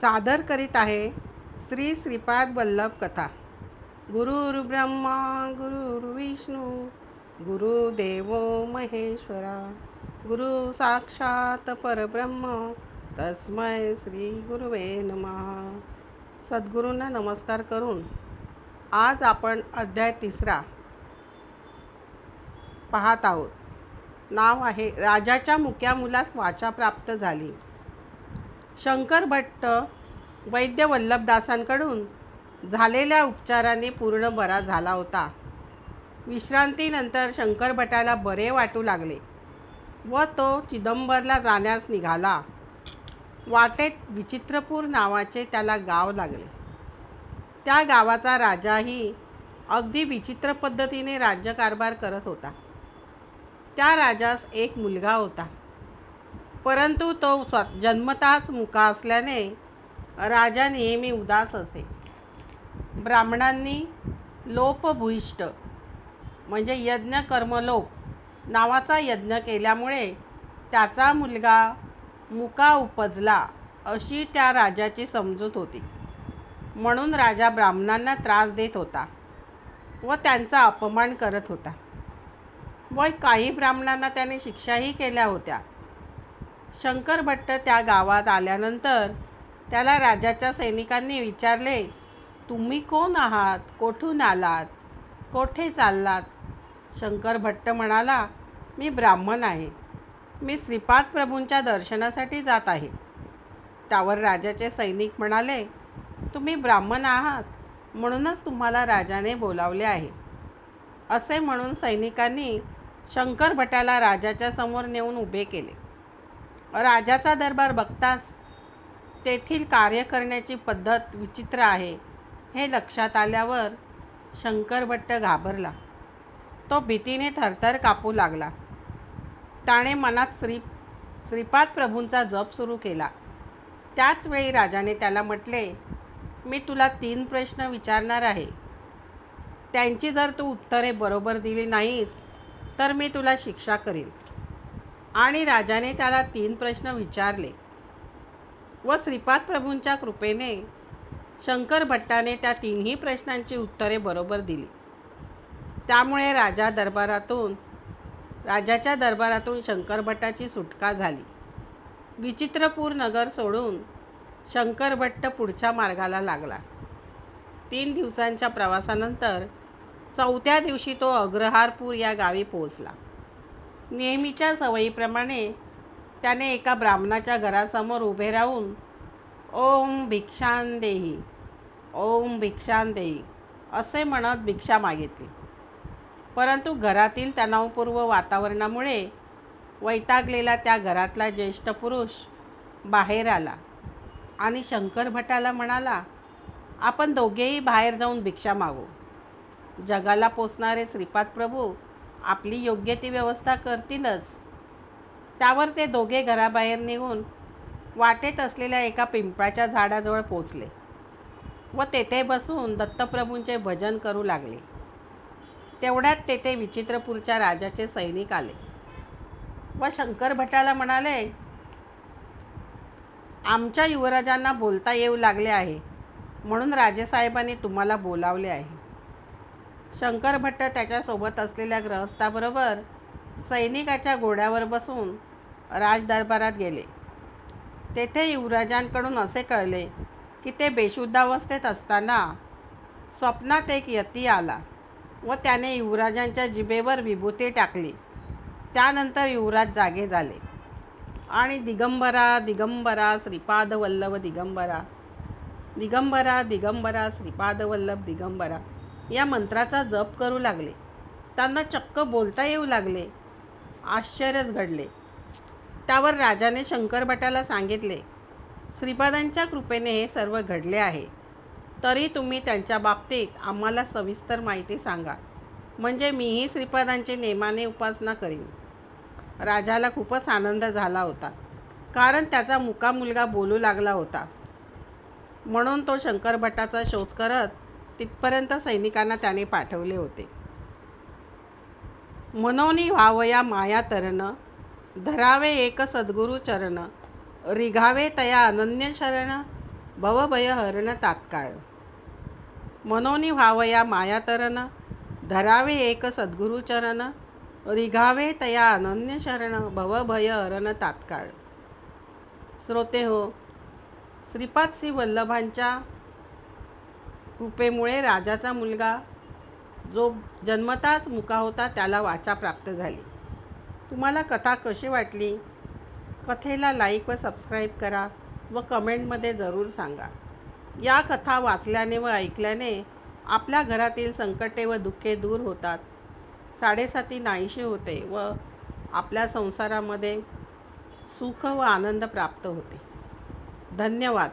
सादर करीत आहे श्री श्रीपाद वल्लभ कथा. गुरुर्ब्रह्मा गुरुर्विष्णू गुरुदेव महेश्वरा, गुरु साक्षात परब्रह्म तस्मै श्री गुरुवे नमः. सद्गुरूंना नमस्कार करून आज आपण अध्याय 3 पाहत आहोत. नाव आहे राजाच्या मुक्या मुलास वाचा प्राप्त झाली. शंकर भट्ट वैद्य वल्लभदासांकडून झालेल्या उपचाराने पूर्ण बरा झाला होता. विश्रांतीनंतर शंकर भटाला बरे वाटू लागले व तो चिदंबरला जाण्यास निघाला. वाटेत विचित्रपूर नावाचे त्याला गाव लागले. त्या गावाचा राजाही अगदी विचित्र पद्धतीने राज्यकारभार करत होता. त्या राजास एक मुलगा होता, परंतु तो जन्मताच मुका असल्याने राजा नेहमी उदास असे. ब्राह्मणांनी लोपभूयिष्ठ म्हणजे यज्ञ कर्मलोप नावाचा यज्ञ केल्यामुळे त्याचा मुलगा मुका उपजला अशी त्या राजाची समजूत होती. म्हणून राजा ब्राह्मणांना त्रास देत होता व त्यांचा अपमान करत होता व काही ब्राह्मणांना त्याने शिक्षाही केल्या होत्या. शंकर भट्ट त्या गावात आल्यानंतर त्याला राजाच्या सैनिकांनी विचारले, तुम्ही कोण आहात, कोठून आलात, कोठे चाललात? शंकर भट्ट म्हणाला, मी ब्राह्मण आहे, मी श्रीपाद प्रभूंच्या दर्शनासाठी जात आहे. त्यावर राजाचे सैनिक म्हणाले, तुम्ही ब्राह्मण आहात म्हणूनच तुम्हाला राजाने बोलावले आहे. असे म्हणून सैनिकांनी शंकर भट्टाला राजाच्या समोर नेऊन उभे केले. राजाचा दरबार बघताच तेथील कार्य करण्याची पद्धत विचित्र आहे हे लक्षात आल्यावर शंकर भट्ट घाबरला. तो भीतीने थरथर कापू लागला. त्याने मनात श्रीपाद प्रभूंचा जप सुरू केला. त्याच वेळी राजाने त्याला म्हटले, मी तुला 3 प्रश्न विचारणार आहे. त्यांची जर तू उत्तरे बरोबर दिली नाहीस तर मी तुला शिक्षा करीन. आणि राजाने त्याला 3 प्रश्न विचारले व श्रीपाद प्रभूंच्या कृपेने शंकर भट्टाने त्या 3ही प्रश्नांची उत्तरे बरोबर दिली. त्यामुळे राजाच्या दरबारातून शंकर भट्टाची सुटका झाली. विचित्रपूर नगर सोडून शंकर भट्ट पुढच्या मार्गाला लागला. 3 दिवसांच्या प्रवासानंतर 4थ्या दिवशी तो अग्रहारपूर या गावी पोहोचला. नेहमीच्या सवयीप्रमाणे त्याने एका ब्राह्मणाच्या घरासमोर उभे राहून ओम भिक्षां देही, ओम भिक्षां देही असे म्हणत भिक्षा मागितली. परंतु घरातील तणावपूर्व वातावरणामुळे वैतागलेला त्या घरातला ज्येष्ठ पुरुष बाहेर आला आणि शंकर भट्टाला म्हणाला, आपण दोघेही बाहेर जाऊन भिक्षा मागू. जगाला पोचणारे श्रीपाद प्रभू आपली योग्य ती व्यवस्था करतीलच. त्यावर ते दोघे घराबाहेर निघून वाटेत असलेल्या एका पिंपळाच्या झाडाजवळ पोचले व तेथे बसून दत्तप्रभूंचे भजन करू लागले. तेवढ्यात तेथे विचित्रपूरच्या राजाचे सैनिक आले व शंकर भट्टाला म्हणाले, आमच्या युवराजांना बोलता येऊ लागले आहे म्हणून राजेसाहेबांनी तुम्हाला बोलावले आहे. शंकर भट्ट त्याच्यासोबत असलेल्या गृहस्थाबरोबर सैनिकाच्या घोड्यावर बसून राजदरबारात गेले. तेथे युवराजांकडून असे कळले की ते बेशुद्धावस्थेत असताना स्वप्नात एक यती आला व त्याने युवराजांच्या जिभेवर विभूती टाकली. त्यानंतर युवराज जागे झाले आणि दिगंबरा दिगंबरा श्रीपाद वल्लभ दिगंबरा, दिगंबरा दिगंबरा श्रीपाद वल्लभ दिगंबरा या मंत्राचा जप करू लागले. त्यांना चक्क बोलता येऊ लागले. आश्चर्यच घडले. त्यावर राजाने शंकर भट्टाला सांगितले, श्रीपादांच्या कृपेने हे सर्व घडले आहे, तरी तुम्ही त्यांच्या बाबतीत आम्हाला सविस्तर माहिती सांगा, म्हणजे मीही श्रीपादांची नेमाने उपासना करीन. राजाला खूपच आनंद झाला होता, कारण त्याचा मुका मुलगा बोलू लागला होता. म्हणून तो शंकर भट्टाचा शोध करत तिथपर्यंत सैनिकांना त्याने पाठवले होते. मनोनी व्हावया माया तरण, धरावे एक सद्गुरु चरण, रिघावे तया अनन्य शरण, भवभय हरण तात्काळ. मनोनी व्हावया मायातरण, धरावे एक सद्गुरुचरण, रिघावे तया अनन्य शरण, भवभय हरण तात्काळ. श्रोते हो, श्रीपाद श्री वल्लभांच्या कृपेमुळे राजाचा मुलगा जो जन्मताच मुका होता त्याला वाचा प्राप्त झाली. तुम्हाला कथा कशी वाटली? कथेला लाईक व सबस्क्राईब करा व कमेंटमध्ये जरूर सांगा. या कथा वाचल्याने व ऐकल्याने आपल्या घरातील संकटे व दुःखे दूर होतात, साडेसाती नाहीशी होते व आपल्या संसारामध्ये सुख व आनंद प्राप्त होते. धन्यवाद.